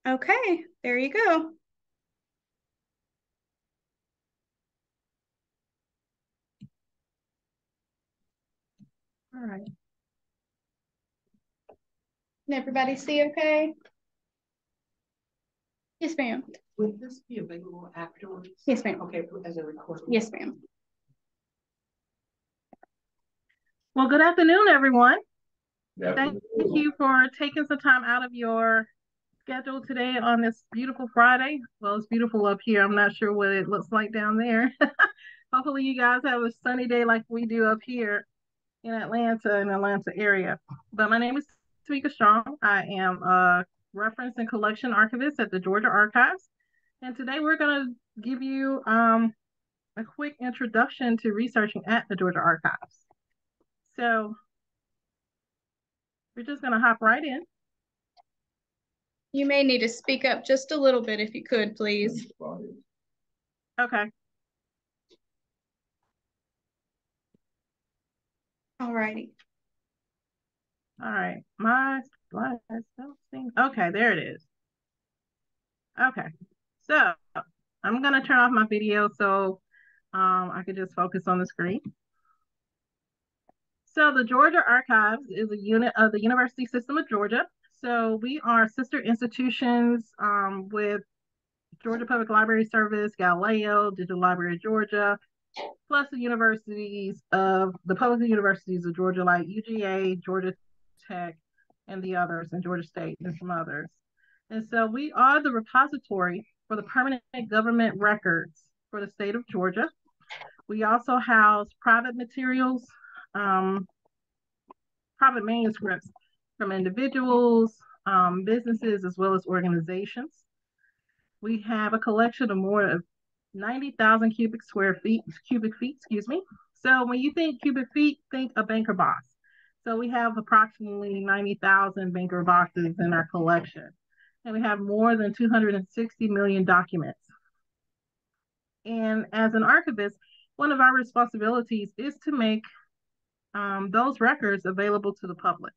Okay, there you go. All right. Can everybody see okay? Yes, ma'am. Would this be available afterwards? Yes, ma'am. Okay, as a recording? Yes, ma'am. Well, good afternoon, everyone. Thank you for taking some time out of your schedule today on this beautiful Friday. Well, it's beautiful up here. I'm not sure what it looks like down there. Hopefully you guys have a sunny day like we do up here in Atlanta area. But my name is Tamika Strong. I am a reference and collection archivist at the Georgia Archives. And today we're going to give you a quick introduction to researching at the Georgia Archives. So we're just going to hop right in. You may need to speak up just a little bit if you could, please. Okay. All righty. All right. My slides don't seem. Okay, there it is. Okay. So I'm going to turn off my video so I could just focus on the screen. So the Georgia Archives is a unit of the University System of Georgia. So we are sister institutions with Georgia Public Library Service, Galileo, Digital Library of Georgia, plus the public universities of Georgia, like UGA, Georgia Tech, and the others, and Georgia State, and some others. And so we are the repository for the permanent government records for the state of Georgia. We also house private materials, private manuscripts from individuals, businesses, as well as organizations. We have a collection of more of 90,000 cubic feet, excuse me. So when you think cubic feet, think a banker box. So we have approximately 90,000 banker boxes in our collection. And we have more than 260 million documents. And as an archivist, one of our responsibilities is to make those records available to the public.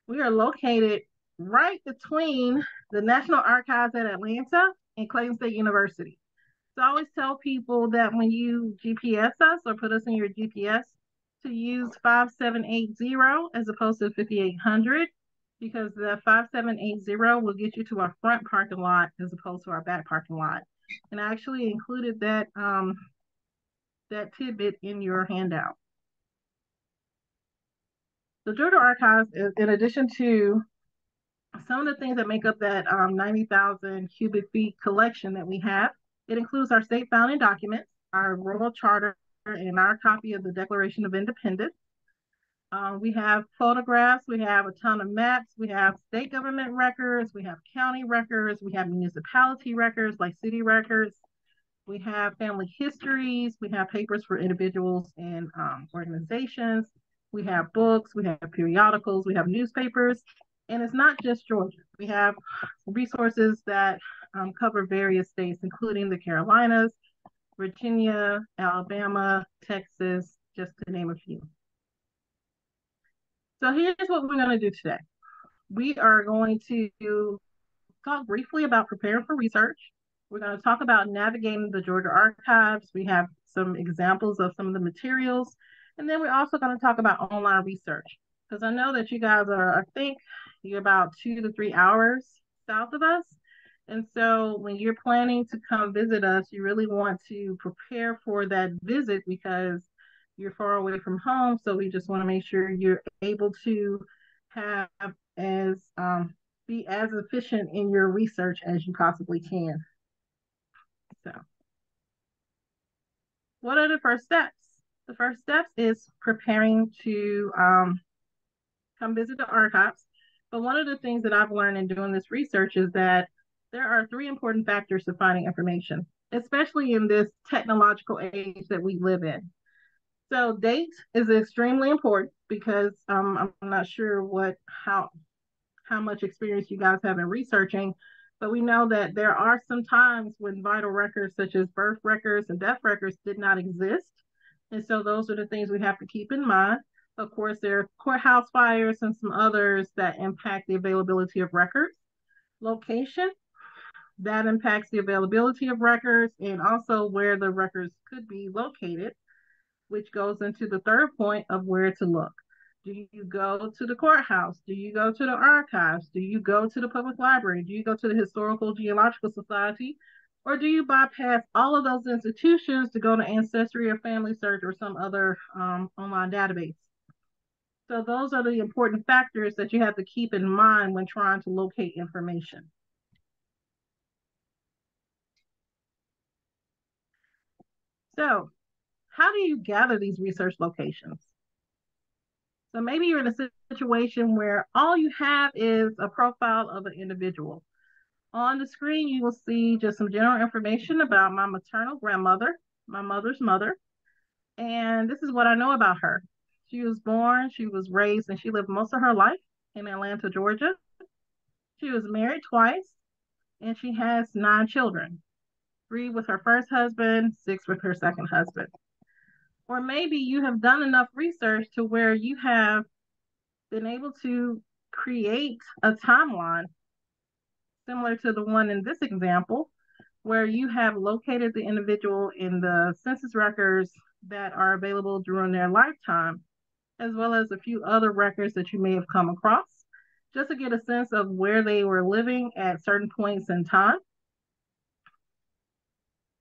We are located right between the National Archives at Atlanta and Clayton State University. So I always tell people that when you GPS us or put us in your GPS, to use 5780 as opposed to 5800, because the 5780 will get you to our front parking lot as opposed to our back parking lot. And I actually included that that tidbit in your handout. The Georgia Archives, in addition to some of the things that make up that 90,000 cubic feet collection that we have, it includes our state founding documents, our royal charter, and our copy of the Declaration of Independence. We have photographs, we have a ton of maps, we have state government records, we have county records, we have municipality records like city records, we have family histories, we have papers for individuals and organizations, we have books, we have periodicals, we have newspapers, and it's not just Georgia. We have resources that cover various states, including the Carolinas, Virginia, Alabama, Texas, just to name a few. So here's what we're going to do today. We are going to talk briefly about preparing for research. We're going to talk about navigating the Georgia Archives. We have some examples of some of the materials. And then we're also going to talk about online research, because I know that you guys are, I think you're about 2 to 3 hours south of us. And so when you're planning to come visit us, you really want to prepare for that visit because you're far away from home. So we just want to make sure you're able to have be as efficient in your research as you possibly can. So what are the first steps? The first steps is preparing to come visit the archives. But one of the things that I've learned in doing this research is that there are 3 important factors to finding information, especially in this technological age that we live in. So date is extremely important because I'm not sure how much experience you guys have in researching, but we know that there are some times when vital records such as birth records and death records did not exist. And so those are the things we have to keep in mind. Of course, there are courthouse fires and some others that impact the availability of records. Location, that impacts the availability of records and also where the records could be located, which goes into the third point of where to look. Do you go to the courthouse? Do you go to the archives? Do you go to the public library? Do you go to the Historical Geological Society? Or do you bypass all of those institutions to go to Ancestry or Family Search or some other online database? So those are the important factors that you have to keep in mind when trying to locate information. So how do you gather these research locations? So maybe you're in a situation where all you have is a profile of an individual. On the screen, you will see just some general information about my maternal grandmother, my mother's mother, and this is what I know about her. She was born, she was raised, and she lived most of her life in Atlanta, Georgia. She was married twice, and she has 9 children, 3 with her first husband, 6 with her second husband. Or maybe you have done enough research to where you have been able to create a timeline similar to the one in this example, where you have located the individual in the census records that are available during their lifetime, as well as a few other records that you may have come across, just to get a sense of where they were living at certain points in time.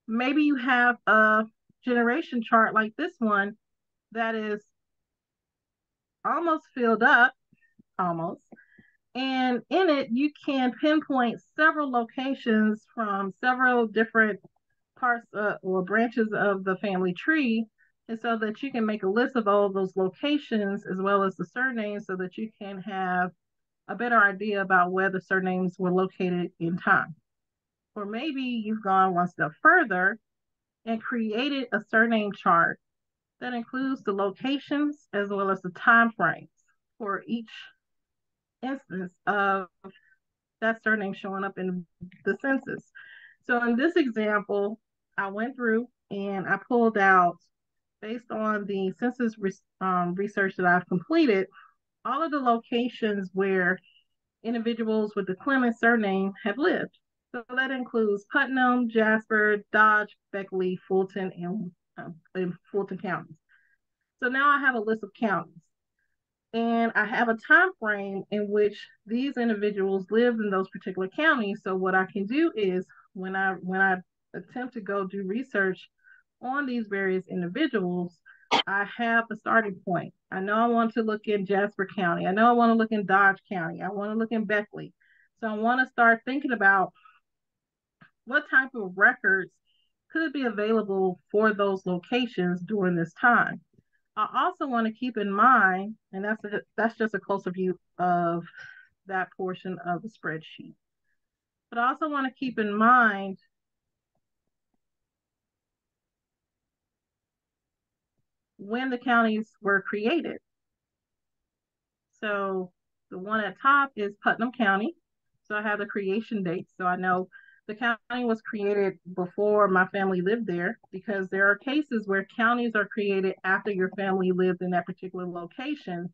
Maybe you have a generation chart like this one that is almost filled up, almost, and in it you can pinpoint several locations from several different parts or branches of the family tree, and so that you can make a list of all of those locations as well as the surnames so that you can have a better idea about where the surnames were located in time. Or maybe you've gone one step further and created a surname chart that includes the locations as well as the time frames for each instance of that surname showing up in the census. So in this example, I went through and I pulled out, based on the census research that I've completed, all of the locations where individuals with the Clemens surname have lived. So that includes Putnam, Jasper, Dodge, Beckley, Fulton, and Fulton counties. So now I have a list of counties. And I have a time frame in which these individuals lived in those particular counties. So what I can do is when I attempt to go do research on these various individuals, I have a starting point. I know I want to look in Jasper County. I know I want to look in Dodge County. I want to look in Beckley. So I want to start thinking about what type of records could be available for those locations during this time. I also want to keep in mind, and that's just a closer view of that portion of the spreadsheet. But I also want to keep in mind when the counties were created. So the one at top is Putnam County. So I have the creation date. So I know the county was created before my family lived there, because there are cases where counties are created after your family lived in that particular location.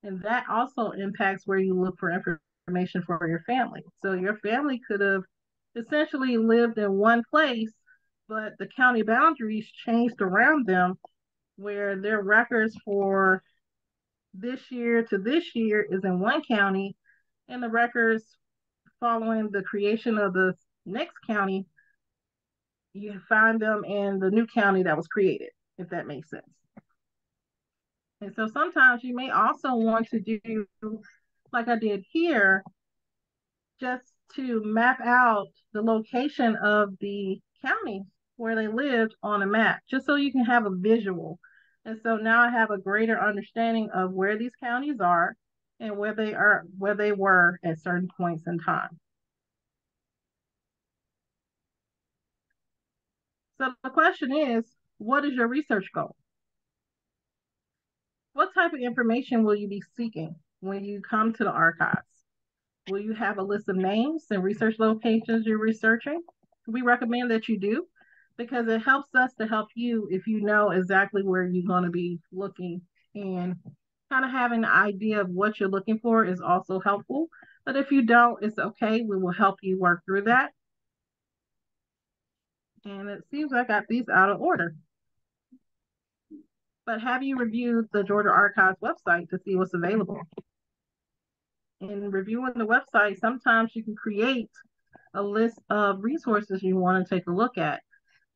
And that also impacts where you look for information for your family. So your family could have essentially lived in one place, but the county boundaries changed around them, where their records for this year to this year is in one county, and the records following the creation of the next county, you find them in the new county that was created, if that makes sense. And so sometimes you may also want to do, like I did here, just to map out the location of the county where they lived on a map, just so you can have a visual. And so now I have a greater understanding of where these counties are and where they were at certain points in time. So the question is, what is your research goal? What type of information will you be seeking when you come to the archives? Will you have a list of names and research locations you're researching? We recommend that you do, because it helps us to help you if you know exactly where you're going to be looking and kind of having an idea of what you're looking for is also helpful. But if you don't, it's okay. We will help you work through that. And it seems I got these out of order. But have you reviewed the Georgia Archives website to see what's available? In reviewing the website, sometimes you can create a list of resources you want to take a look at.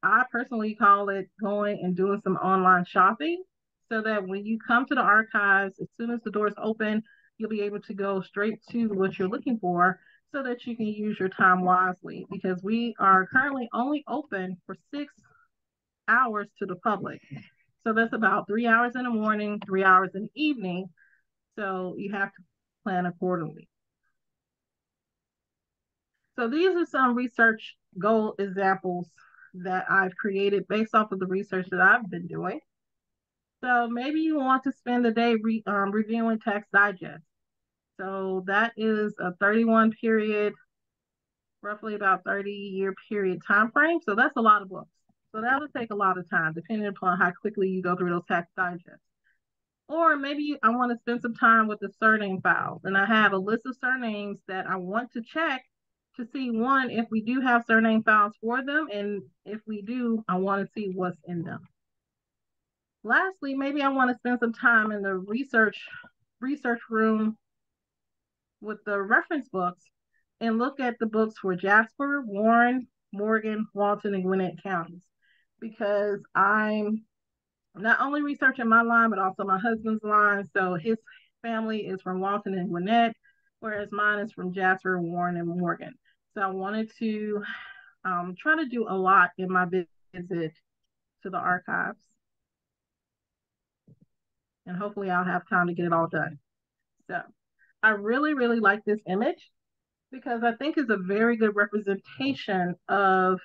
I personally call it going and doing some online shopping so that when you come to the archives, as soon as the doors open, you'll be able to go straight to what you're looking for so that you can use your time wisely, because we are currently only open for 6 hours to the public. So that's about 3 hours in the morning, 3 hours in the evening. So you have to plan accordingly. So these are some research goal examples that I've created based off of the research that I've been doing. So maybe you want to spend the day reviewing Tax Digest. So that is a 31 period, roughly about 30-year period time frame. So that's a lot of books. So that'll take a lot of time, depending upon how quickly you go through those Tax Digests. Or maybe I want to spend some time with the surname files, and I have a list of surnames that I want to check to see, one, if we do have surname files for them, and if we do, I want to see what's in them. Lastly, maybe I want to spend some time in the research room with the reference books and look at the books for Jasper, Warren, Morgan, Walton, and Gwinnett counties, because I'm not only researching my line, but also my husband's line. So his family is from Walton and Gwinnett, whereas mine is from Jasper, Warren, and Morgan. So I wanted to try to do a lot in my visit to the archives. And hopefully I'll have time to get it all done. So I really, really like this image because I think it's a very good representation of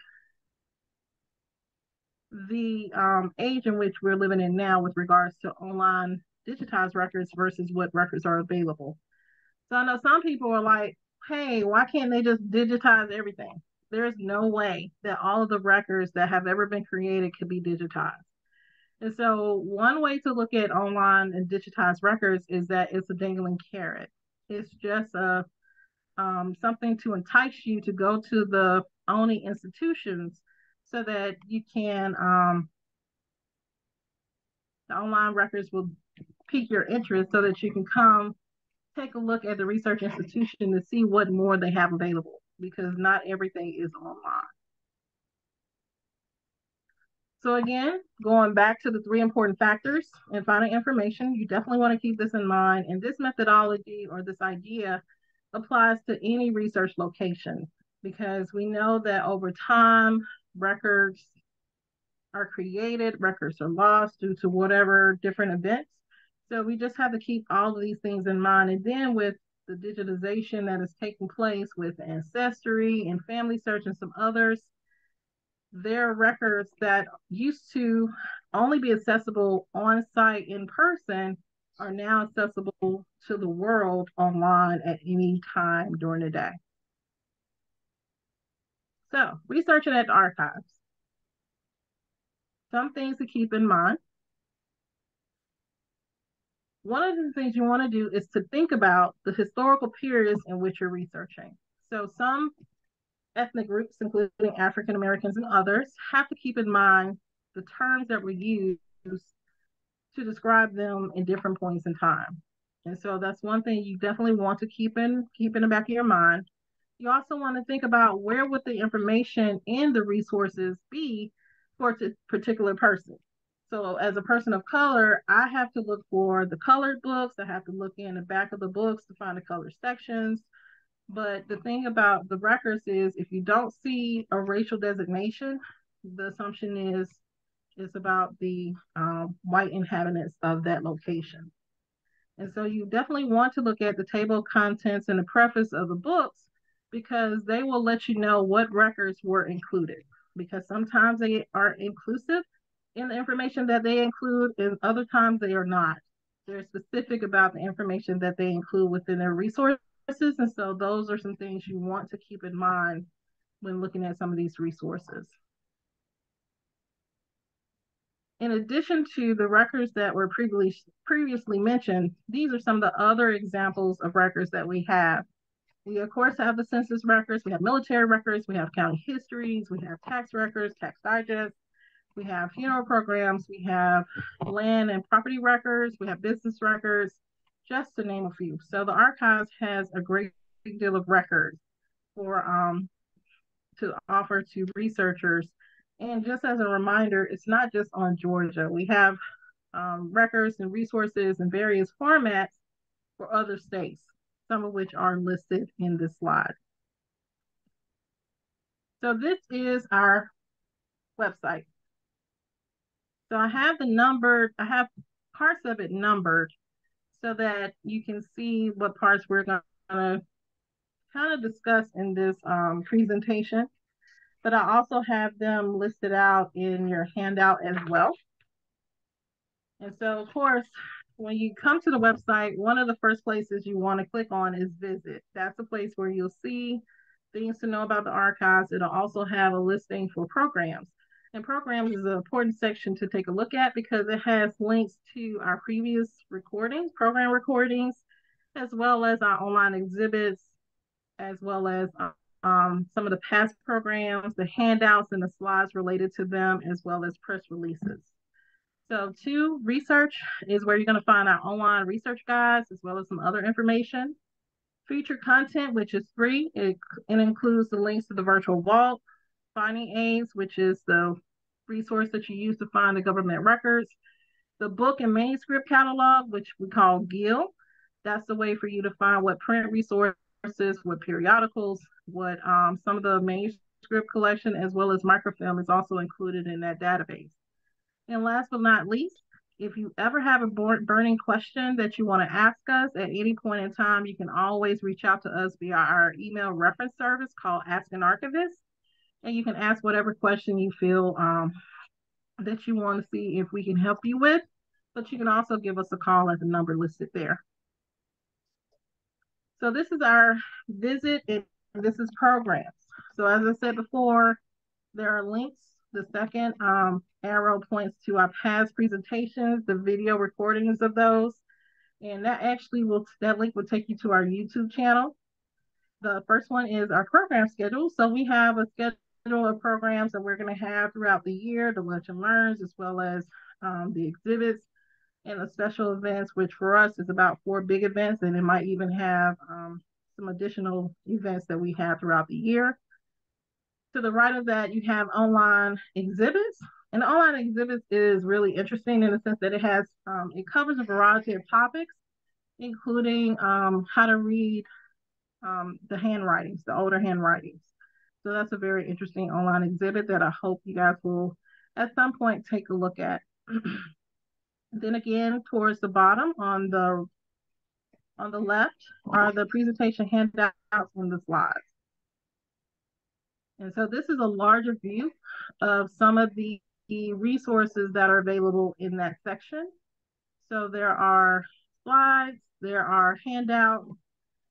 the age in which we're living in now with regards to online digitized records versus what records are available. So I know some people are like, hey, why can't they just digitize everything? There's no way that all of the records that have ever been created could be digitized. And so one way to look at online and digitized records is that it's a dangling carrot. It's just a something to entice you to go to the owning institutions so that you can, the online records will pique your interest so that you can come take a look at the research institution to see what more they have available, because not everything is online. So again, going back to the 3 important factors in finding information, you definitely want to keep this in mind. And this methodology or this idea applies to any research location, because we know that over time, records are created, records are lost due to whatever different events. So we just have to keep all of these things in mind. And then with the digitization that is taking place with Ancestry and Family Search and some others, there are records that used to only be accessible on site in person are now accessible to the world online at any time during the day. So, researching at the archives. Some things to keep in mind. One of the things you want to do is to think about the historical periods in which you're researching. So some ethnic groups, including African Americans and others, have to keep in mind the terms that were used to describe them in different points in time. And so that's one thing you definitely want to keep in the back of your mind. You also want to think about where would the information and the resources be for a particular person. So as a person of color, I have to look for the colored books. I have to look in the back of the books to find the color sections. But the thing about the records is if you don't see a racial designation, the assumption is it's about the white inhabitants of that location. And so you definitely want to look at the table of contents and the preface of the books, because they will let you know what records were included. Because sometimes they are inclusive in the information that they include, and other times they are not. They're specific about the information that they include within their resources. And so those are some things you want to keep in mind when looking at some of these resources. In addition to the records that were previously mentioned, these are some of the other examples of records that we have. We, of course, have the census records, we have military records, we have county histories, we have tax records, tax digests, we have funeral programs, we have land and property records, we have business records, just to name a few. So the archives has a great deal of records for to offer to researchers. And just as a reminder, it's not just on Georgia. We have records and resources in various formats for other states, some of which are listed in this slide. So this is our website. So I have parts of it numbered so that you can see what parts we're going to kind of discuss in this presentation. But I also have them listed out in your handout as well. And so, of course, when you come to the website, one of the first places you want to click on is visit. That's the place where you'll see things to know about the archives. It'll also have a listing for programs. And programs is an important section to take a look at because it has links to our previous recordings, program recordings, as well as our online exhibits, as well as some of the past programs, the handouts and the slides related to them, as well as press releases. So 2, research is where you're going to find our online research guides, as well as some other information. Featured content, which is free. It includes the links to the virtual vault, finding aids, which is the resource that you use to find the government records, the book and manuscript catalog, which we call GIL. That's the way for you to find what print resources, what periodicals, what some of the manuscript collection, as well as microfilm is also included in that database. And last but not least, if you ever have a burning question that you want to ask us at any point in time, you can always reach out to us via our email reference service called Ask an Archivist. And you can ask whatever question you feel that you want to see if we can help you with. But you can also give us a call at the number listed there. So this is our visit, and this is programs. So as I said before, there are links. The second arrow points to our past presentations, the video recordings of those. And that link will take you to our YouTube channel. The first one is our program schedule. So we have a schedule of programs that we're going to have throughout the year, the lunch and learns, as well as the exhibits and the special events, which for us is about 4 big events, and it might even have some additional events that we have throughout the year. To the right of that, you have online exhibits. And online exhibits is really interesting in the sense that it covers a variety of topics, including how to read the handwritings, the older handwritings. So that's a very interesting online exhibit that I hope you guys will at some point take a look at. Then again, towards the bottom on the left are the presentation handouts and the slides. And so this is a larger view of some of the resources that are available in that section. So there are slides, there are handouts,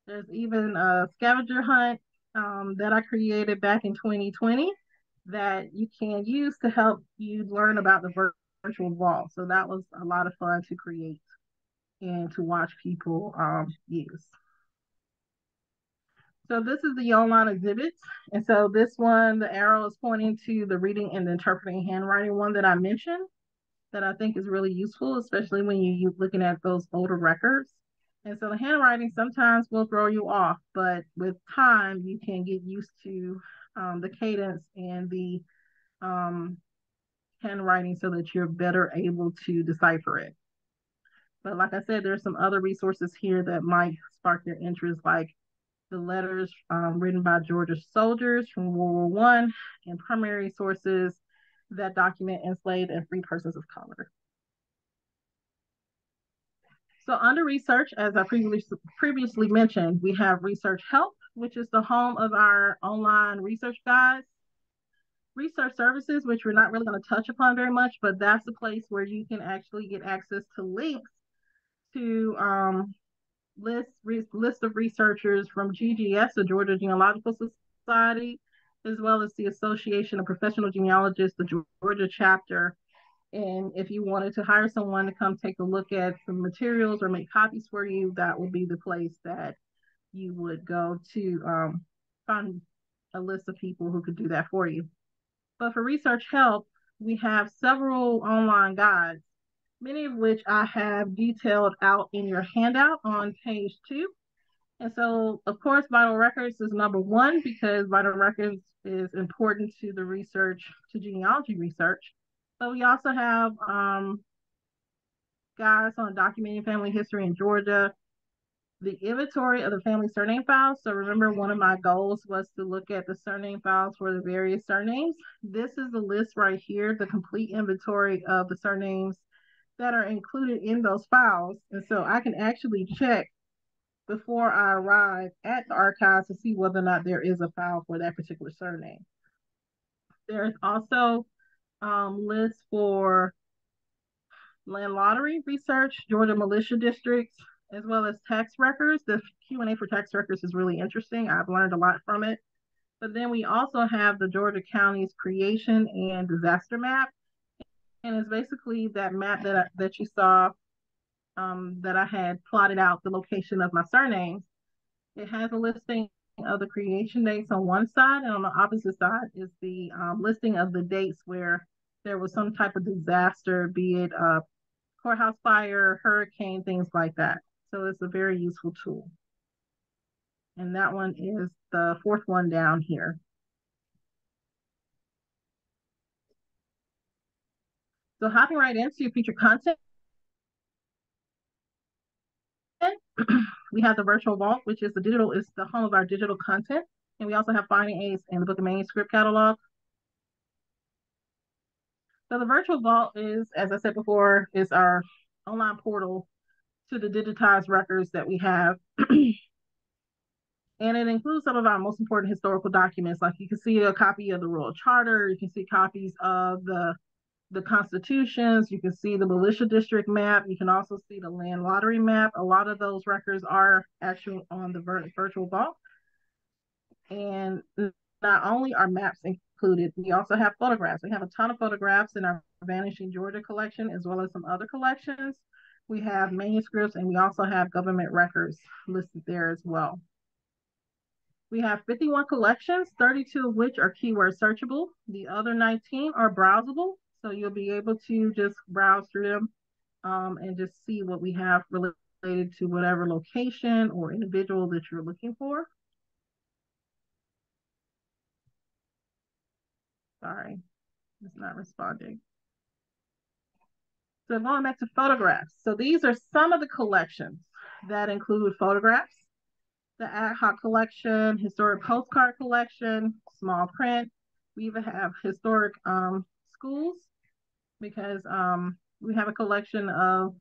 there's even a scavenger hunt that I created back in 2020 that you can use to help you learn about the virtual vault. So that was a lot of fun to create and to watch people use. So this is the online exhibits. And so this one, the arrow is pointing to the reading and the interpreting handwriting one that I mentioned that I think is really useful, especially when you're looking at those older records. And so the handwriting sometimes will throw you off, but with time, you can get used to the cadence and the handwriting so that you're better able to decipher it. But like I said, there's some other resources here that might spark your interest, like the letters written by Georgia soldiers from World War I and primary sources that document enslaved and free persons of color. So under research, as I previously mentioned, we have research help, which is the home of our online research guides. Research services, which we're not really going to touch upon very much, but that's the place where you can actually get access to links to list of researchers from GGS, the Georgia Genealogical Society, as well as the Association of Professional Genealogists, the Georgia chapter, And if you wanted to hire someone to come take a look at some materials or make copies for you, that would be the place that you would go to find a list of people who could do that for you. But for research help, we have several online guides, many of which I have detailed out in your handout on page 2. And so, of course, vital records is number 1 because vital records is important to the research, to genealogy research. But we also have guides on documenting family history in Georgia, the inventory of the family surname files. So remember, one of my goals was to look at the surname files for the various surnames. This is the list right here, the complete inventory of the surnames that are included in those files. And so I can actually check before I arrive at the archives to see whether or not there is a file for that particular surname. There's also lists for land lottery research, Georgia militia districts, as well as tax records. The Q&A for tax records is really interesting. I've learned a lot from it. But then we also have the Georgia counties creation and disaster map. And it's basically that map that you saw that I had plotted out the location of my surnames. It has a listing of the creation dates on one side, and on the opposite side is the listing of the dates where there was some type of disaster, be it a courthouse fire, hurricane, things like that. So it's a very useful tool. And that one is the 4th one down here. So hopping right into feature content, we have the virtual vault, which is the home of our digital content. And we also have finding aids and the book of manuscript catalog. So the virtual vault is, as I said before, is our online portal to the digitized records that we have. And it includes some of our most important historical documents. Like you can see a copy of the Royal Charter, you can see copies of the constitutions, you can see the militia district map, you can also see the land lottery map. A lot of those records are actually on the virtual vault. And not only are maps included, we also have photographs. We have a ton of photographs in our Vanishing Georgia collection, as well as some other collections. We have manuscripts, and we also have government records listed there as well. We have 51 collections, 32 of which are keyword searchable. The other 19 are browsable, so you'll be able to just browse through them and just see what we have related to whatever location or individual that you're looking for. Sorry, it's not responding. So going back to photographs. So these are some of the collections that include photographs, the ad hoc collection, historic postcard collection, small print. We even have historic schools because we have a collection of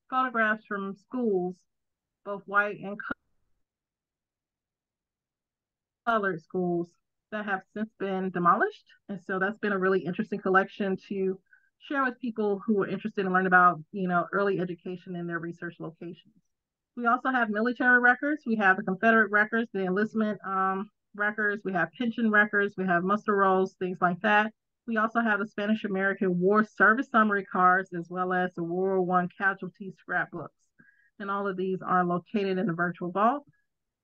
photographs from schools, both white and colored schools that have since been demolished. And so that's been a really interesting collection to share with people who are interested in learning about, early education in their research locations. We also have military records. We have the Confederate records, the enlistment records. We have pension records. We have muster rolls, things like that. We also have the Spanish-American War Service Summary cards, as well as the World War I casualty scrapbooks. And all of these are located in the virtual vault.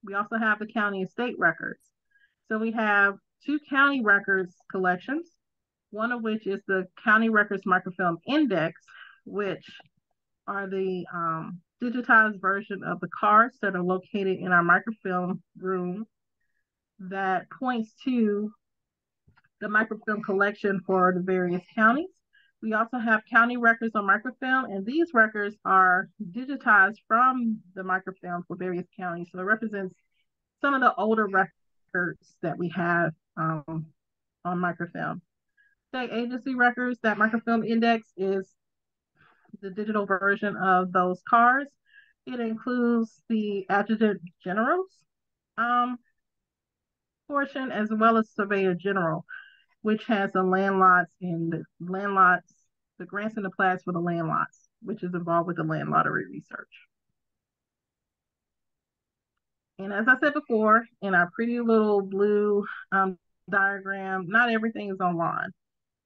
We also have the county and state records. So we have 2 county records collections, one of which is the County Records Microfilm Index, which are the digitized version of the cards that are located in our microfilm room that points to the microfilm collection for the various counties. We also have county records on microfilm, and these records are digitized from the microfilm for various counties. So it represents some of the older records that we have on microfilm. State agency records, that microfilm index is the digital version of those cards. It includes the adjutant general's portion, as well as surveyor general, which has the land lots and the grants and the plats for the land lots, which is involved with the land lottery research. And as I said before, in our pretty little blue diagram, not everything is online.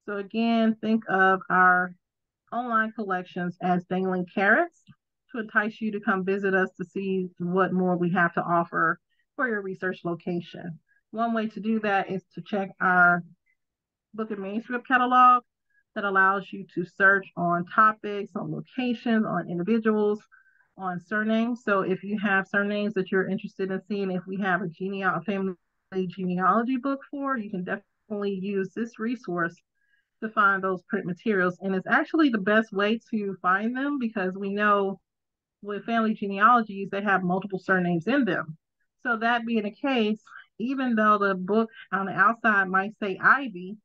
So again, think of our online collections as dangling carrots to entice you to come visit us to see what more we have to offer for your research location. One way to do that is to check our book and manuscript catalog that allows you to search on topics, on locations, on individuals, on surnames. So if you have surnames that you're interested in seeing, if we have a family genealogy book for, you can definitely use this resource to find those print materials. And it's actually the best way to find them because we know with family genealogies, they have multiple surnames in them. So that being the case, even though the book on the outside might say Ivy,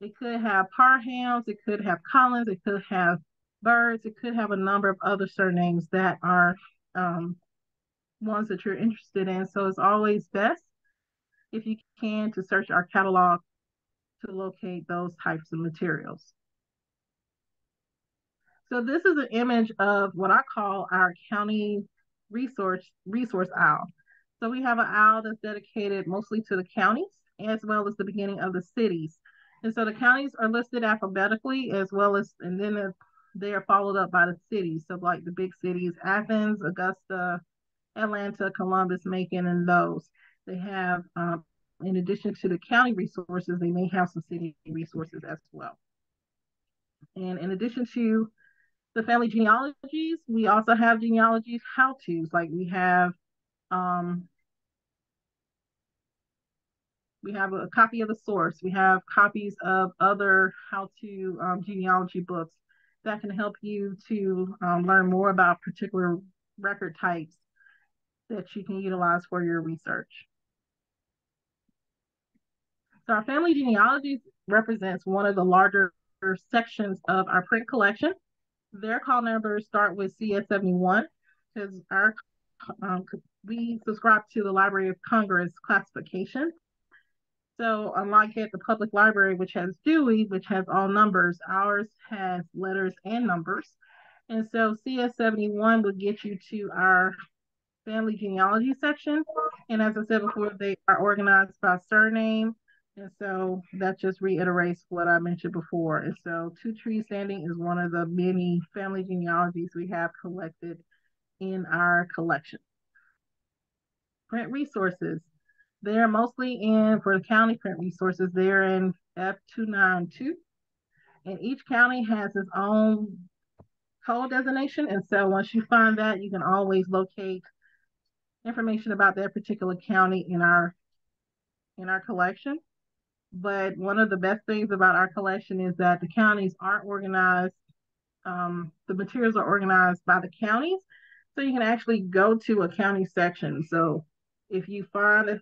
it could have Parhams, it could have Collins, it could have Birds, it could have a number of other surnames that are ones that you're interested in. So it's always best if you can to search our catalog to locate those types of materials. So this is an image of what I call our county resource aisle. So we have an aisle that's dedicated mostly to the counties as well as the beginning of the cities. And so the counties are listed alphabetically as well as, and then they are followed up by the cities. So like the big cities, Athens, Augusta, Atlanta, Columbus, Macon, and those. They have, in addition to the county resources, they may have some city resources as well. And in addition to the family genealogies, we also have genealogies how-tos. Like we have a copy of the source. We have copies of other how-to genealogy books that can help you to learn more about particular record types that you can utilize for your research. So our family genealogies represents one of the larger sections of our print collection. Their call numbers start with CS71 because we subscribe to the Library of Congress classification. So unlike at the public library, which has Dewey, which has all numbers, ours has letters and numbers. And so CS71 would get you to our family genealogy section. And as I said before, they are organized by surname. And so that just reiterates what I mentioned before. And so Two Trees Standing is one of the many family genealogies we have collected in our collection. Print resources. They're mostly in, for the county print resources, they're in F292. And each county has its own code designation. And so once you find that, you can always locate information about that particular county in our collection. But one of the best things about our collection is that the counties aren't organized. The materials are organized by the counties, so you can actually go to a county section. So if you find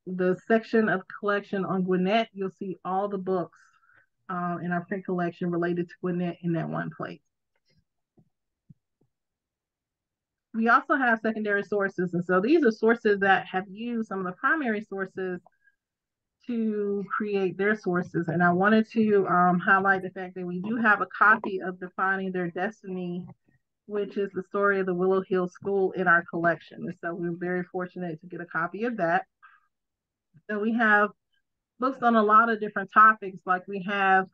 the section of collection on Gwinnett, you'll see all the books in our print collection related to Gwinnett in that one place. We also have secondary sources, and so these are sources that have used some of the primary sources to create their sources. And I wanted to highlight the fact that we do have a copy of Defining Their Destiny, which is the story of the Willow Hill School in our collection. And so we're very fortunate to get a copy of that. So we have books on a lot of different topics, like we have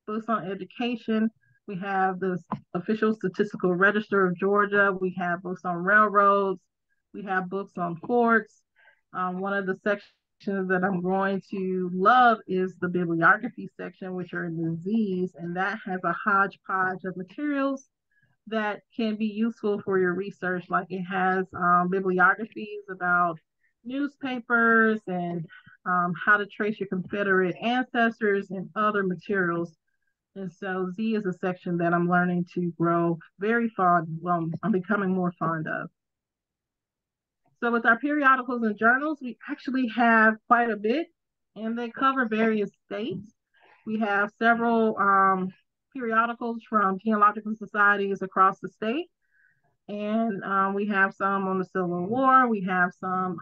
books on education, we have the Official Statistical Register of Georgia, we have books on railroads, we have books on forts. One of the sections that I'm going to love is the bibliography section, which are in the Z's, and that has a hodgepodge of materials that can be useful for your research. Like it has bibliographies about newspapers and how to trace your Confederate ancestors and other materials. And so Z is a section that I'm learning to grow very fond, well, I'm becoming more fond of. So with our periodicals and journals, we actually have quite a bit, and they cover various states. We have several periodicals from genealogical societies across the state. And we have some on the Civil War. We have some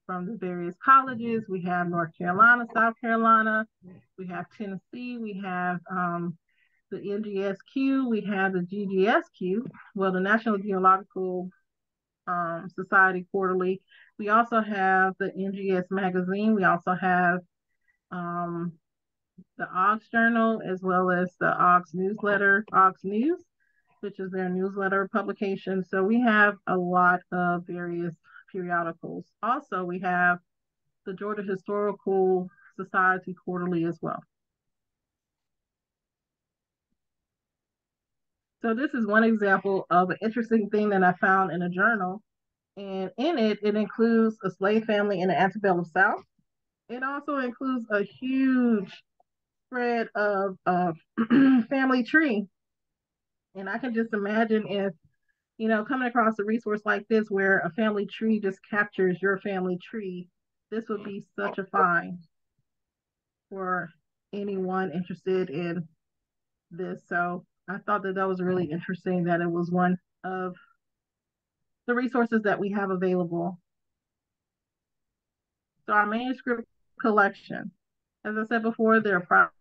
from the various colleges. We have North Carolina, South Carolina. We have Tennessee. We have the NGSQ. We have the GGSQ, well, the National Genealogical Society Quarterly. We also have the NGS Magazine. We also have the Ox Journal, as well as the Ox newsletter, Ox News, which is their newsletter publication. So we have a lot of various periodicals. Also, we have the Georgia Historical Society Quarterly as well. So this is one example of an interesting thing that I found in a journal. And in it, it includes a slave family in the antebellum South. It also includes a huge spread of family tree. And I can just imagine if, coming across a resource like this where a family tree just captures your family tree, this would be such a find for anyone interested in this. So I thought that that was really interesting that it was one of the resources that we have available. So our manuscript collection, as I said before, there are private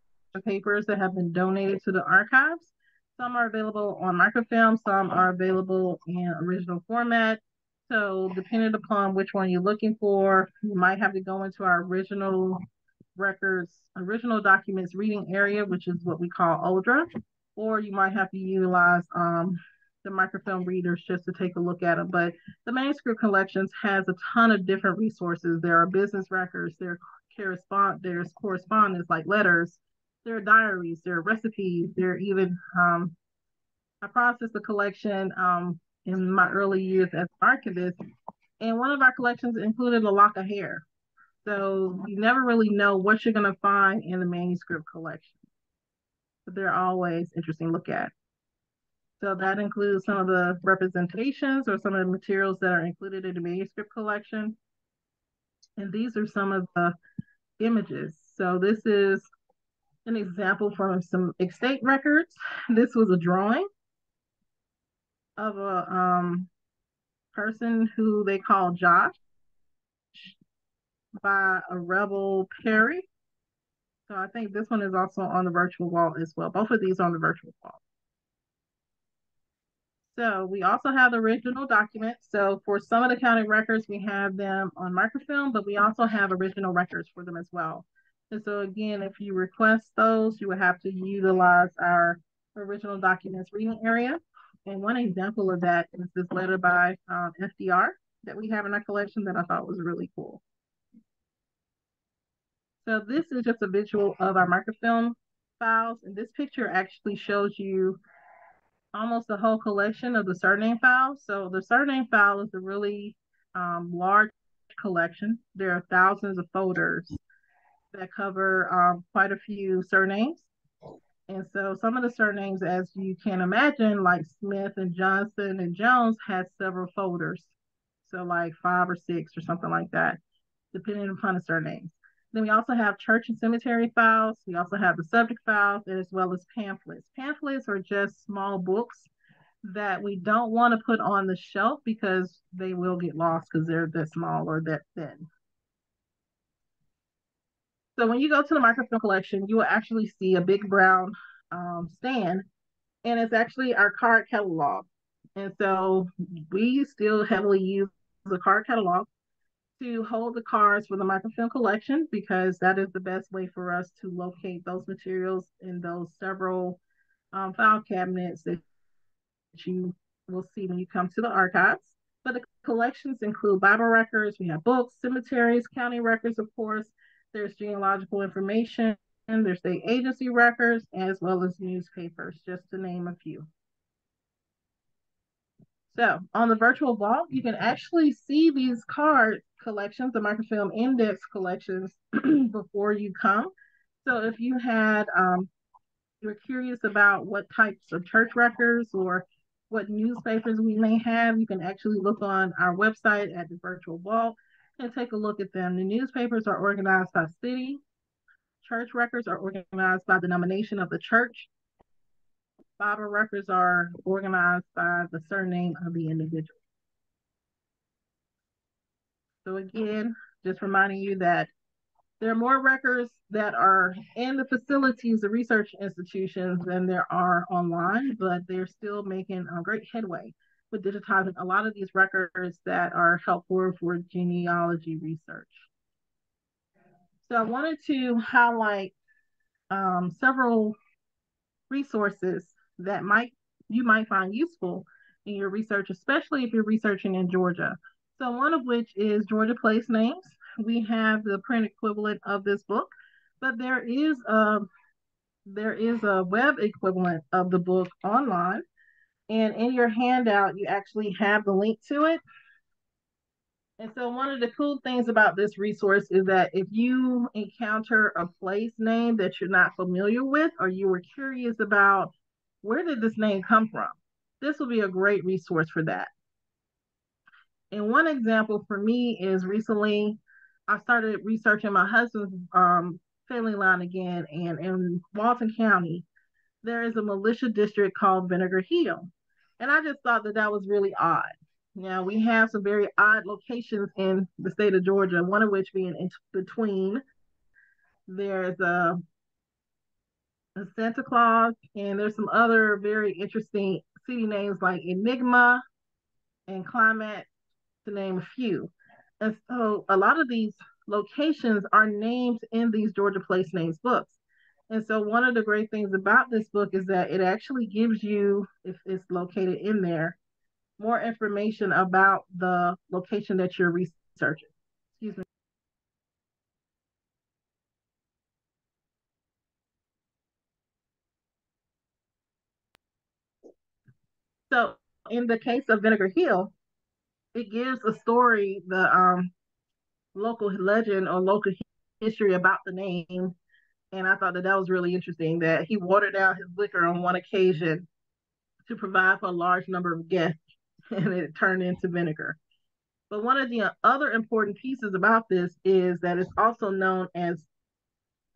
papers that have been donated to the archives. Some are available on microfilm, some are available in original format. So depending upon which one you're looking for, you might have to go into our original records, original documents reading area, which is what we call ODRA, or you might have to utilize the microfilm readers just to take a look at them. But the manuscript collections has a ton of different resources. There are business records, there's correspondence like letters, there are diaries, there are recipes, there are even I processed the collection in my early years as an archivist, and one of our collections included a lock of hair. So you never really know what you're going to find in the manuscript collection, but they're always interesting to look at. So that includes some of the representations or some of the materials that are included in the manuscript collection. And these are some of the images. So this is an example from some estate records. This was a drawing of a person who they call Josh by a rebel Perry. So I think this one is also on the virtual wall as well. Both of these are on the virtual wall. So we also have the original documents. So for some of the county records, we have them on microfilm, but we also have original records for them as well. And so again, if you request those, you would have to utilize our original documents reading area. And one example of that is this letter by FDR that we have in our collection that I thought was really cool. So this is just a visual of our microfilm files. And this picture actually shows you almost the whole collection of the surname file. So the surname file is a really large collection. There are thousands of folders that cover quite a few surnames. And so some of the surnames, as you can imagine, like Smith and Johnson and Jones, had several folders. So like 5 or 6 or something like that, depending upon the surnames. Then we also have church and cemetery files. We also have the subject files as well as pamphlets. Pamphlets are just small books that we don't want to put on the shelf because they will get lost because they're that small or that thin. So when you go to the microfilm collection, you will actually see a big brown stand, and it's actually our card catalog. And so we still heavily use the card catalog to hold the cards for the microfilm collection because that is the best way for us to locate those materials in those several file cabinets that you will see when you come to the archives. But the collections include Bible records, we have books, cemeteries, county records, of course. There's genealogical information, and there's state agency records, as well as newspapers, just to name a few. So on the virtual vault, you can actually see these card collections, the microfilm index collections before you come. So if you had, you're curious about what types of church records or what newspapers we may have, you can actually look on our website at the virtual vault and take a look at them. The newspapers are organized by city. Church records are organized by denomination of the church. Bible records are organized by the surname of the individual. So again, just reminding you that there are more records that are in the facilities, the research institutions, than there are online, but they're still making a great headway with digitizing a lot of these records that are helpful for genealogy research. So I wanted to highlight several resources that you might find useful in your research, especially if you're researching in Georgia. So one of which is Georgia place names. We have the print equivalent of this book, but there is a web equivalent of the book online. And in your handout, you actually have the link to it. And so one of the cool things about this resource is that if you encounter a place name that you're not familiar with, or you were curious about where did this name come from, this will be a great resource for that. And one example for me is recently I started researching my husband's family line again, and in Walton County, there is a militia district called Vinegar Hill. And I just thought that that was really odd. Now, we have some very odd locations in the state of Georgia, one of which being in between. There's a Santa Claus, and there's some other very interesting city names like Enigma and Climate, to name a few. And so a lot of these locations are named in these Georgia Place Names books. And so one of the great things about this book is that it actually gives you, if it's located in there, more information about the location that you're researching. Excuse me. So in the case of Vinegar Hill, it gives a story, the local legend or local history about the name. And I thought that that was really interesting that he watered down his liquor on one occasion to provide for a large number of guests, and it turned into vinegar. But one of the other important pieces about this is that it's also known as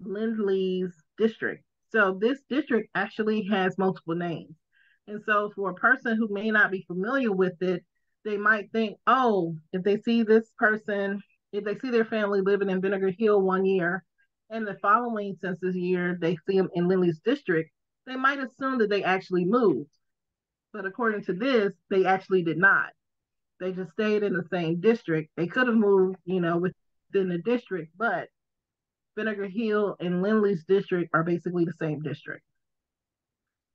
Lindley's district. So this district actually has multiple names. And so for a person who may not be familiar with it, they might think, oh, if they see this person, if they see their family living in Vinegar Hill one year, and the following census year they see them in Lindley's district, they might assume that they actually moved. But according to this, they actually did not. They just stayed in the same district. They could have moved, within the district, but Vinegar Hill and Lindley's district are basically the same district.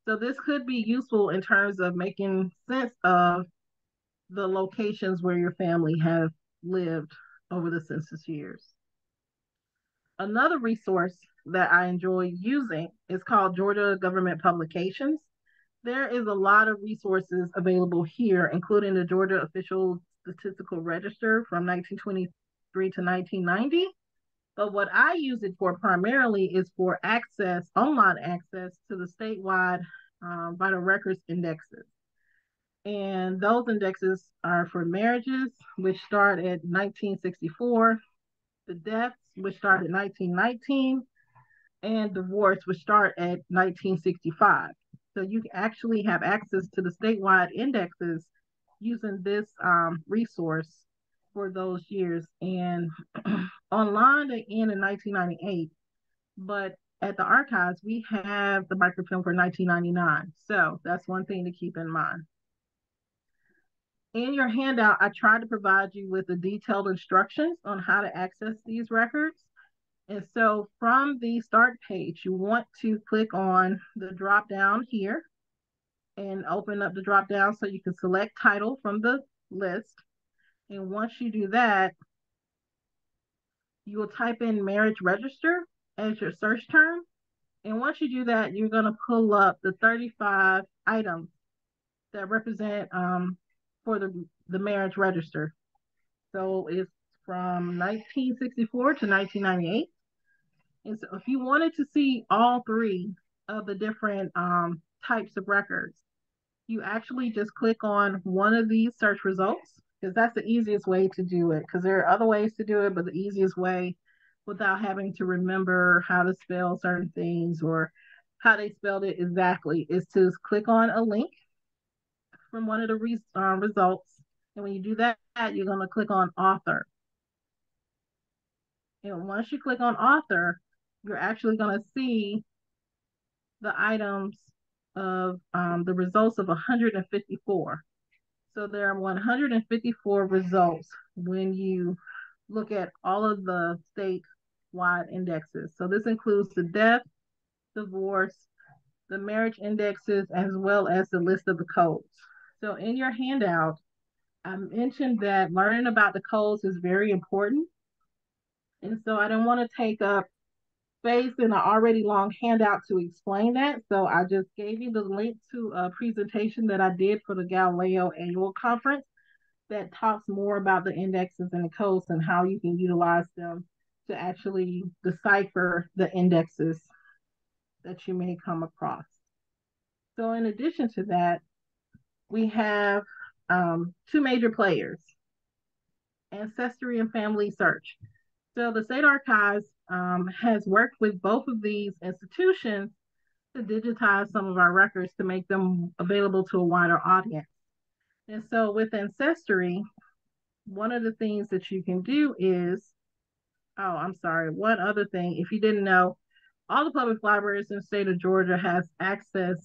So this could be useful in terms of making sense of the locations where your family have lived over the census years. Another resource that I enjoy using is called Georgia Government Publications. There is a lot of resources available here, including the Georgia Official Statistical Register from 1923 to 1990. But what I use it for primarily is for access, online access to the statewide vital records indexes. And those indexes are for marriages, which start at 1964, the deaths, which start at 1919, and divorce, which start at 1965. So you actually have access to the statewide indexes using this resource for those years. And online they end in 1998, but at the archives we have the microfilm for 1999. So that's one thing to keep in mind. In your handout, I tried to provide you with the detailed instructions on how to access these records. And so from the start page, you want to click on the drop down here and open up the drop down so you can select title from the list. And once you do that, you will type in marriage register as your search term. And once you do that, you're going to pull up the 35 items that represent for the marriage register. So it's from 1964 to 1998. And so if you wanted to see all three of the different types of records, you actually just click on one of these search results, because that's the easiest way to do it, because there are other ways to do it, but the easiest way without having to remember how to spell certain things or how they spelled it exactly is to click on a link from one of the results. And when you do that, you're going to click on author. And once you click on author, you're actually going to see the items of the results of 154. So there are 154 results when you look at all of the statewide indexes. So this includes the death, divorce, the marriage indexes, as well as the list of the codes. So in your handout, I mentioned that learning about the codes is very important. And so I don't want to take up space in an already long handout to explain that. So I just gave you the link to a presentation that I did for the Galileo annual conference that talks more about the indexes and the codes and how you can utilize them to actually decipher the indexes that you may come across. So in addition to that, we have two major players, Ancestry and Family Search. So the State Archives has worked with both of these institutions to digitize some of our records to make them available to a wider audience. And so with Ancestry, one of the things that you can do is, one other thing, if you didn't know, all the public libraries in the state of Georgia has access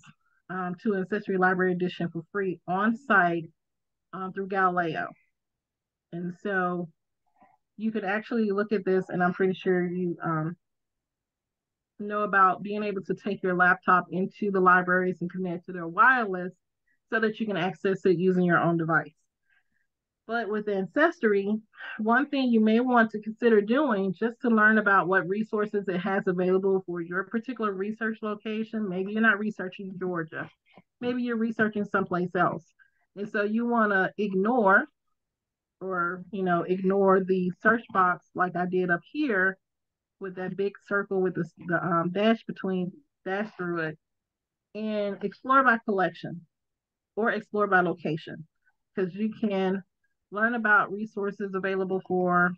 to Ancestry Library Edition for free on site through Galileo. And so you could actually look at this, and I'm pretty sure you know about being able to take your laptop into the libraries and connect to their wireless so that you can access it using your own device. But with Ancestry, one thing you may want to consider doing just to learn about what resources it has available for your particular research location. Maybe you're not researching Georgia, maybe you're researching someplace else. And so you want to ignore the search box like I did up here with that big circle with the dash through it, and explore by collection or explore by location, because you can learn about resources available for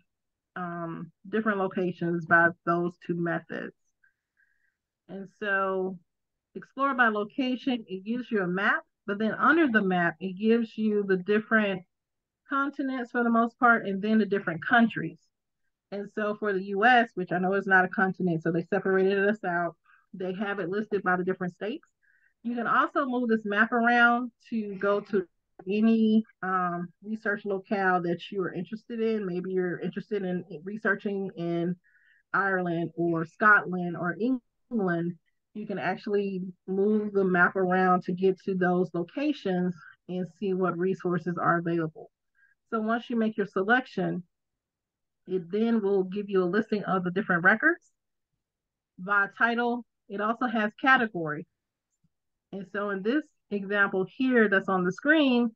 different locations by those two methods. And so explore by location, it gives you a map, but then under the map, it gives you the different continents for the most part, and then the different countries. And so for the US, which I know is not a continent, so they separated us out, they have it listed by the different states. You can also move this map around to go to any research locale that you are interested in. Maybe you're interested in researching in Ireland or Scotland or England. You can actually move the map around to get to those locations and see what resources are available. So once you make your selection, it then will give you a listing of the different records by title. It also has category. And so in this example here that's on the screen,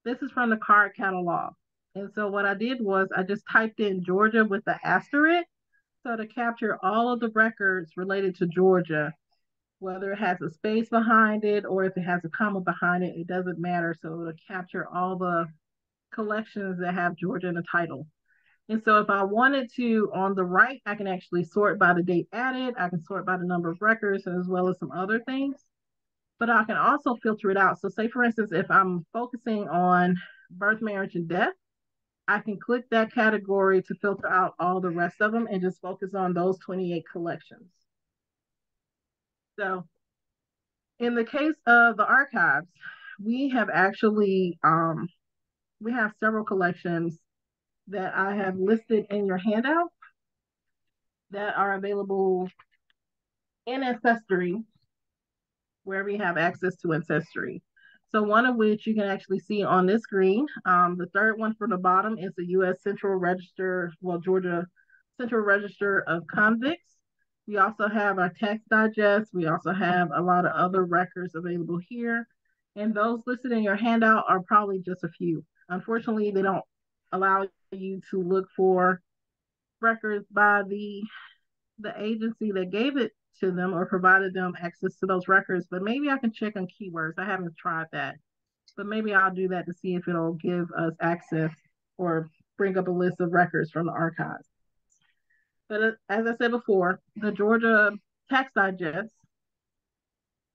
this is from the card catalog. And so what I did was I just typed in Georgia with the asterisk. So to capture all of the records related to Georgia, whether it has a space behind it or if it has a comma behind it, it doesn't matter. So it'll capture all the collections that have Georgia in the title. And so if I wanted to, on the right, I can actually sort by the date added. I can sort by the number of records as well as some other things. But I can also filter it out. So say, for instance, if I'm focusing on birth, marriage, and death, I can click that category to filter out all the rest of them and just focus on those 28 collections. So in the case of the archives, we have actually, we have several collections that I have listed in your handout that are available in Ancestry, wherever you have access to Ancestry. So one of which you can actually see on this screen. The third one from the bottom is the U.S. Georgia Central Register of Convicts. We also have our tax digest. We also have a lot of other records available here. And those listed in your handout are probably just a few. Unfortunately, they don't allow you to look for records by the agency that gave it to them or provided them access to those records, but maybe I can check on keywords. I haven't tried that, but maybe I'll do that to see if it'll give us access or bring up a list of records from the archives. But as I said before, the Georgia Tax Digest,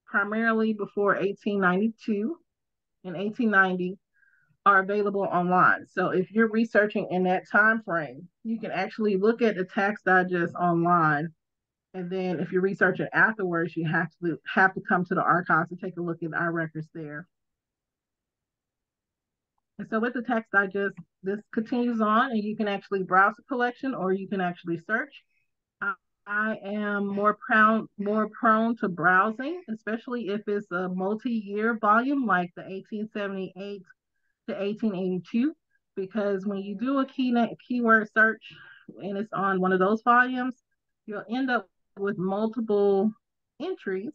primarily before 1892 and 1890, are available online. So if you're researching in that time frame, you can actually look at the Tax Digest online. And then if you're researching afterwards, you have to come to the archives to take a look at our records there. And so with the Tax Digest, this continues on and you can actually browse the collection or you can actually search. I am more prone to browsing, especially if it's a multi-year volume like the 1878 to 1882, because when you do a keyword search and it's on one of those volumes, you'll end up with multiple entries.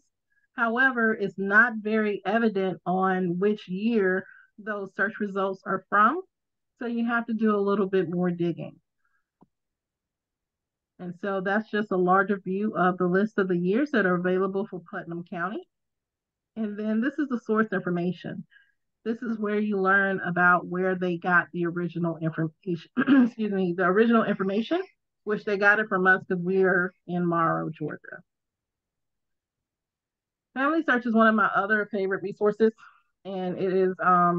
However, it's not very evident on which year those search results are from. So you have to do a little bit more digging. And so that's just a larger view of the list of the years that are available for Putnam County. And then this is the source information. This is where you learn about where they got the original information, excuse me, the original information, which they got it from us because we are in Morrow, Georgia. Family Search is one of my other favorite resources, and it is a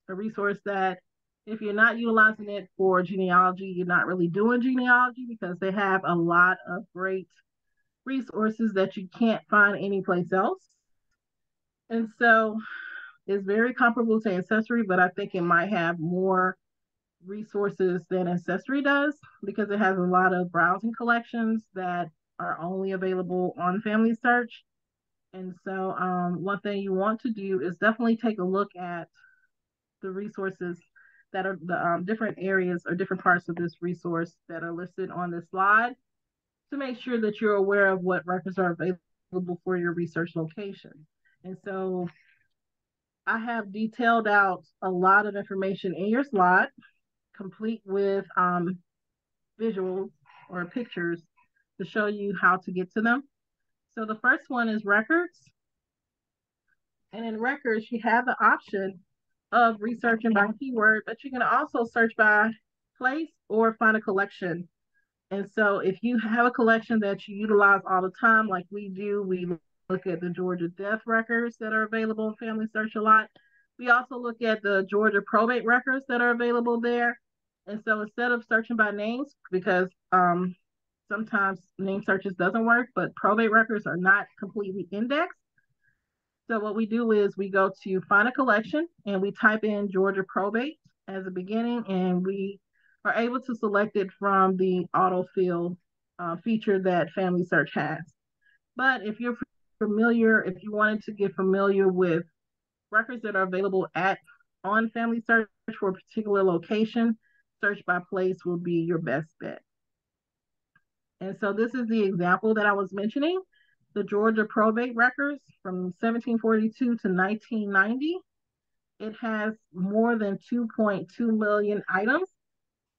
resource that if you're not utilizing it for genealogy, you're not really doing genealogy, because they have a lot of great resources that you can't find anyplace else. And so it's very comparable to Ancestry, but I think it might have more resources than Ancestry does, because it has a lot of browsing collections that are only available on Family Search. And so one thing you want to do is definitely take a look at the resources that are the different areas or different parts of this resource that are listed on this slide, to make sure that you're aware of what records are available for your research location. And so I have detailed out a lot of information in your slide, complete with visuals or pictures to show you how to get to them. So the first one is records. And in records, you have the option of researching by keyword, but you can also search by place or find a collection. And so if you have a collection that you utilize all the time, like we do, we look at the Georgia death records that are available in Family Search a lot. We also look at the Georgia probate records that are available there. And so instead of searching by names, because sometimes name searches doesn't work, but probate records are not completely indexed. So what we do is we go to find a collection and we type in Georgia probate as a beginning, and we are able to select it from the autofill feature that Family Search has. But if you're familiar, if you wanted to get familiar with records that are available on Family Search for a particular location, search by place will be your best bet. And so this is the example that I was mentioning, the Georgia probate records from 1742 to 1990. It has more than 2.2 million items,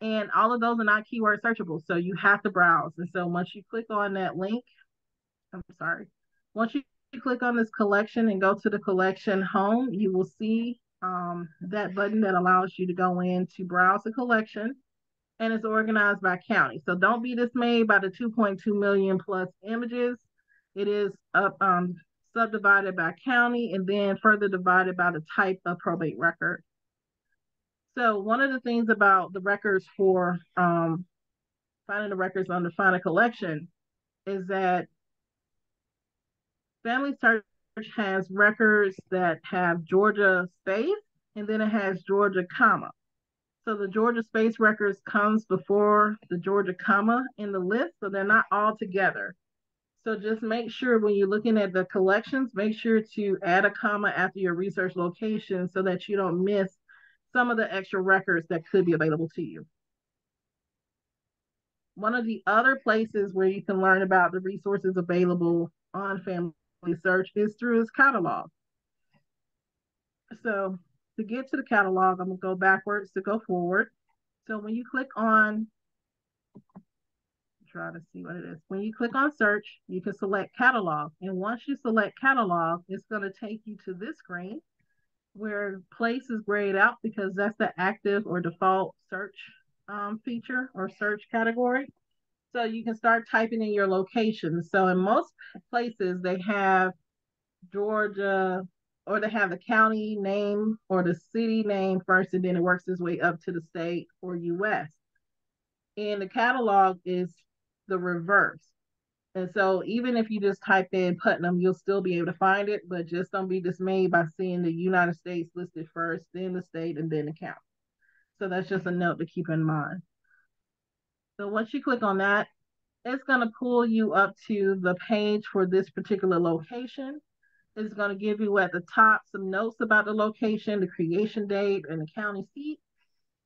and all of those are not keyword searchable. So you have to browse. And so once you click on that link, once you click on this collection and go to the collection home, you will see that button that allows you to go in to browse the collection, and it's organized by county. So don't be dismayed by the 2.2 million plus images. It is subdivided by county and then further divided by the type of probate record. So one of the things about the records for finding the records under Find a Collection is that Family Search has records that have Georgia space, and then it has Georgia comma. So the Georgia space records comes before the Georgia comma in the list, so they're not all together. So just make sure when you're looking at the collections, make sure to add a comma after your research location so that you don't miss some of the extra records that could be available to you. One of the other places where you can learn about the resources available on Family Search is through its catalog. So to get to the catalog, I'm gonna go backwards to go forward. So when you click on, try to see what it is. When you click on search, you can select catalog. And once you select catalog, it's gonna take you to this screen where place is grayed out because that's the active or default search feature or search category. So you can start typing in your location. So in most places, they have Georgia, or they have the county name or the city name first, and then it works its way up to the state or US. And the catalog is the reverse. And so even if you just type in Putnam, you'll still be able to find it, but just don't be dismayed by seeing the United States listed first, then the state, and then the county. So that's just a note to keep in mind. So once you click on that, it's going to pull you up to the page for this particular location. It's going to give you at the top some notes about the location, the creation date, and the county seat.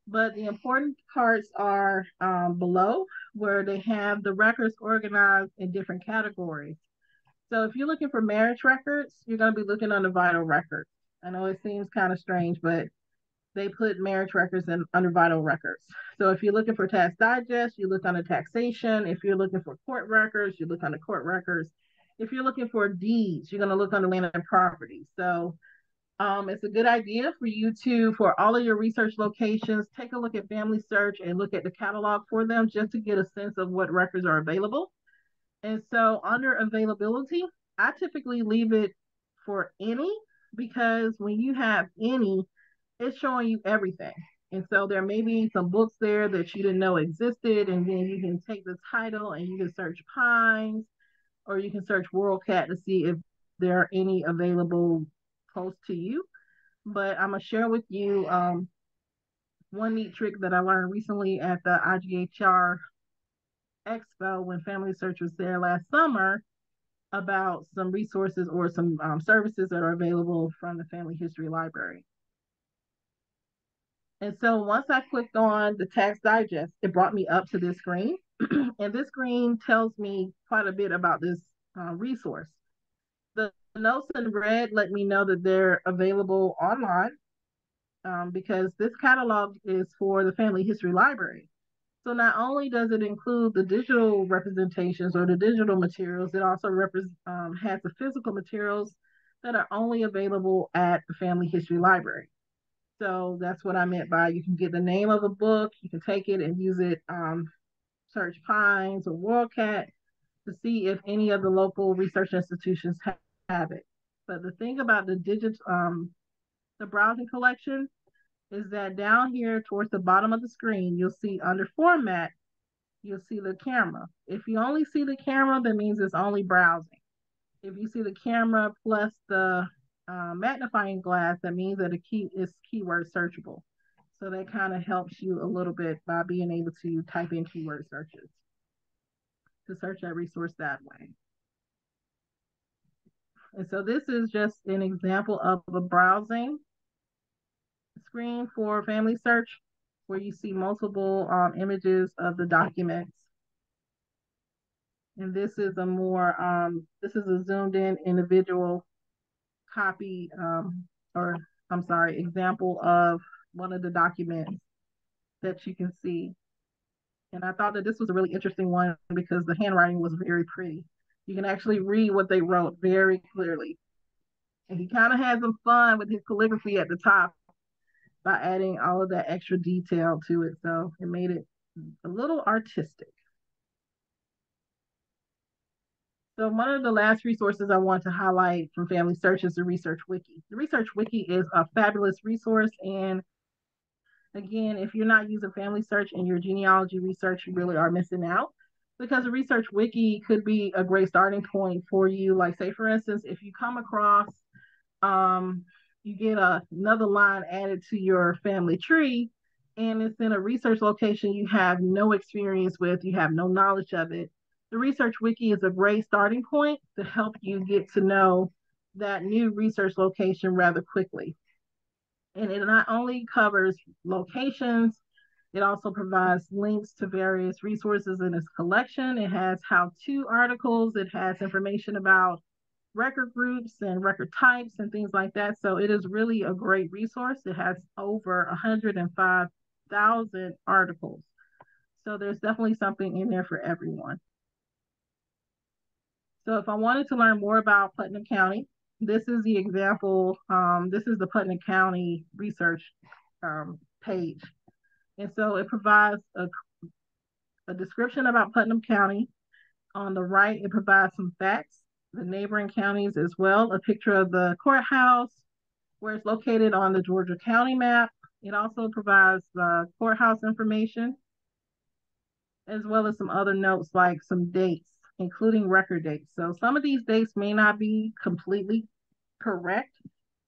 But the important parts are below, where they have the records organized in different categories. So if you're looking for marriage records, you're going to be looking under vital records. I know it seems kind of strange, but they put marriage records in under vital records. So if you're looking for tax digest, you look under taxation. If you're looking for court records, you look under court records. If you're looking for deeds, you're going to look under land and property. So it's a good idea for you to, for all of your research locations, take a look at Family Search and look at the catalog for them just to get a sense of what records are available. And so under availability, I typically leave it for any, because when you have any, it's showing you everything. And so there may be some books there that you didn't know existed, and then you can take the title and you can search Pines, or you can search WorldCat to see if there are any available close to you. But I'm gonna share with you one neat trick that I learned recently at the IGHR Expo when Family Search was there last summer, about some resources or some services that are available from the Family History Library. And so once I clicked on the Tax Digest, it brought me up to this screen. And this screen tells me quite a bit about this resource. The notes in red let me know that they're available online, because this catalog is for the Family History Library. So not only does it include the digital representations or the digital materials, it also has the physical materials that are only available at the Family History Library. So that's what I meant by you can get the name of a book, you can take it and use it, search Pines or WorldCat to see if any of the local research institutions have it. But the thing about the browsing collection is that down here towards the bottom of the screen, you'll see under format, you'll see the camera. If you only see the camera, that means it's only browsing. If you see the camera plus the magnifying glass, that means that is keyword searchable. So that kind of helps you a little bit by being able to type in keyword searches to search that resource that way. And so this is just an example of a browsing screen for Family Search, where you see multiple images of the documents. And this is this is a zoomed in individual copy, or I'm sorry, example of one of the documents that you can see. And I thought that this was a really interesting one because the handwriting was very pretty. You can actually read what they wrote very clearly. And he kind of had some fun with his calligraphy at the top by adding all of that extra detail to it. So it made it a little artistic. So one of the last resources I want to highlight from Family Search is the Research Wiki. The Research Wiki is a fabulous resource. And again, if you're not using Family Search in your genealogy research, you really are missing out, because the Research Wiki could be a great starting point for you. Like, say, for instance, if you come across, you get another line added to your family tree, and it's in a research location you have no experience with, you have no knowledge of it. The Research Wiki is a great starting point to help you get to know that new research location rather quickly. And it not only covers locations, it also provides links to various resources in its collection. It has how-to articles. It has information about record groups and record types and things like that. So it is really a great resource. It has over 105,000 articles. So there's definitely something in there for everyone. So if I wanted to learn more about Putnam County, this is the example. This is the Putnam County research page. And so it provides a description about Putnam County. On the right, it provides some facts, the neighboring counties as well, a picture of the courthouse, where it's located on the Georgia County map. It also provides the courthouse information, as well as some other notes like some dates, including record dates. So some of these dates may not be completely correct,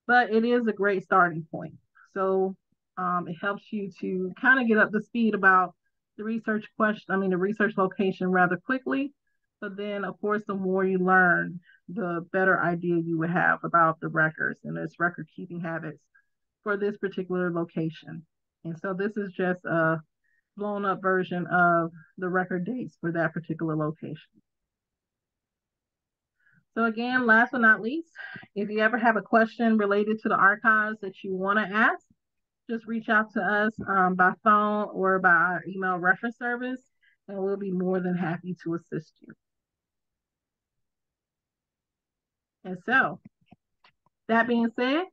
but it is a great starting point. So it helps you to kind of get up to speed about the research location rather quickly. But then, of course, the more you learn, the better idea you would have about the records and its record keeping habits for this particular location. And so this is just a blown up version of the record dates for that particular location. So again, last but not least, if you ever have a question related to the archives that you want to ask, just reach out to us by phone or by our email reference service, and we'll be more than happy to assist you. And so, that being said,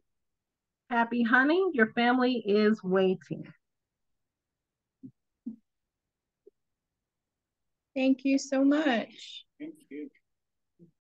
happy hunting. Your family is waiting. Thank you so much. Thank you.